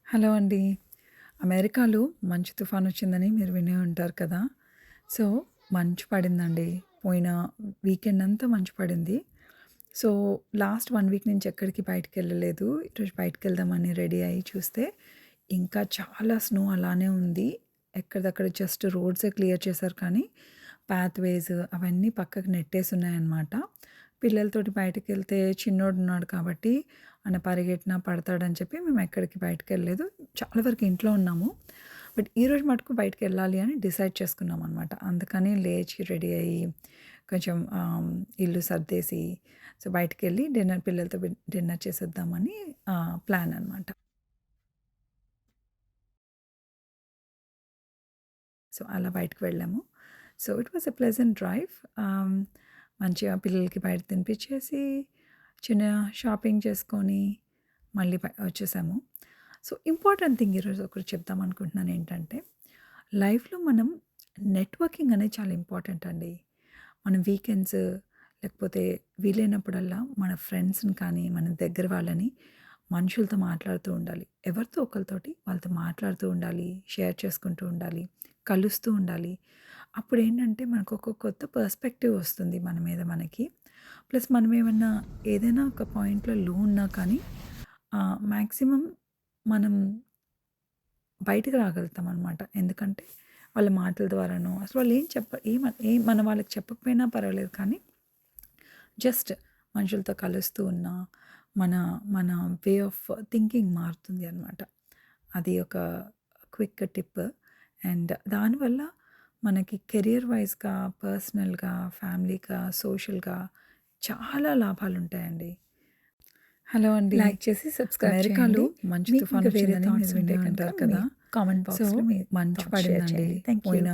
Hello అండి. అమెరికాలో మంచు తుఫానొచ్చిందని మీరు వినే ఉంటారు కదా! సో, మంచు పడిందండి. పోయిన వీకెండ్ అంతా మంచు పడింది. సో, లాస్ట్ 1 వీక్ నుంచి ఎక్కడికి బయటికెళ్ళలేదు. ఈరోజు బయటికెళ్దామని రెడీ అయ్యి చూస్తే, ఇంకా చాలా స్నో అలానే ఉంది. ఎక్కడిదక్కడ జస్ట్ రోడ్సే క్లియర్ చేశారు కానీ, పాత్‌వేస్ అవన్నీ పక్కకు నెట్టేసున్నాయనమాట. పిల్లలతోటి బయటికెళ్తే చిన్నోడున్నాడు కాబట్టి, ఆయన పరిగెట్టినా పడతాడని చెప్పి మేమెక్కడికి బయటికెళ్ళలేదు. చాలా వరకు ఇంట్లో ఉన్నాము. బట్ ఈరోజు మటుకు బయటికెళ్ళాలి అని డిసైడ్ చేసుకున్నామనమాట. అందుకని లేచి రెడీ అయ్యి, కొంచెం ఇల్లు సర్దేసి, సో, బయటికెళ్ళి పిల్లలతో డిన్నర్ చేసొద్దామని ప్లాన్ అనమాట. సో, అలా బయటకి వెళ్ళాము. So, it was a pleasant drive. మంచిగా పిల్లలకి బయట తినిపిచ్చేసి, చిన్న షాపింగ్ చేసుకొని, మళ్ళీ వచ్చేసాము. సో, ఇంపార్టెంట్ థింగ్ ఈరోజు ఒకటి చెప్దాం అనుకుంటున్నాను ఏంటంటే, లైఫ్‌లో మనం నెట్వర్కింగ్ అనేది చాలా ఇంపార్టెంట్ అండి. మనం వీకెండ్స్ లేకపోతే వీలైనప్పుడల్లా మన ఫ్రెండ్స్‌ని కానీ, మన దగ్గర వాళ్ళని మనుషులతో మాట్లాడుతూ ఉండాలి. ఎవరితో ఒకళ్ళతోటి వాళ్ళతో మాట్లాడుతూ ఉండాలి, షేర్ చేసుకుంటూ ఉండాలి, కలుస్తూ ఉండాలి. అప్పుడేంటంటే మనకొక కొత్త పర్స్పెక్టివ్ వస్తుంది మన మీద మనకి. ప్లస్ మనమేమన్నా ఏదైనా ఒక పాయింట్‌లో లో ఉన్నా కానీ మాక్సిమం మనం బయటికి రాగలుగుతామనమాట. ఎందుకంటే వాళ్ళ మాటల ద్వారానో అసలు వాళ్ళు ఏం మనం వాళ్ళకి చెప్పకపోయినా పర్వాలేదు కానీ జస్ట్ మనుషులతో కలుస్తూ ఉన్నా మన మన వే ఆఫ్ థింకింగ్ మారుతుంది అనమాట. అది ఒక క్విక్ టిప్. అండ్ దానివల్ల మనకి కెరియర్ వైస్‌గా, పర్సనల్‌గా, ఫ్యామిలీగా, సోషల్‌గా చాలా లాభాలుంటాయండి. హలో అండి. లైక్ చేసి సబ్స్క్రైబ్ అమెరికాలో చేయండి. మంచు మీకు ఇంకా వేరే తుఫానొచ్చిందని థాట్స్ మీరు ఉంటే వినే గనుక ఉంటారు మీ కదా! కామెంట్ సో, బాక్స్‌లో మీ మంచు థాట్స్ షేర్ పడిందండి. చేయండి. Thank you. పోయిన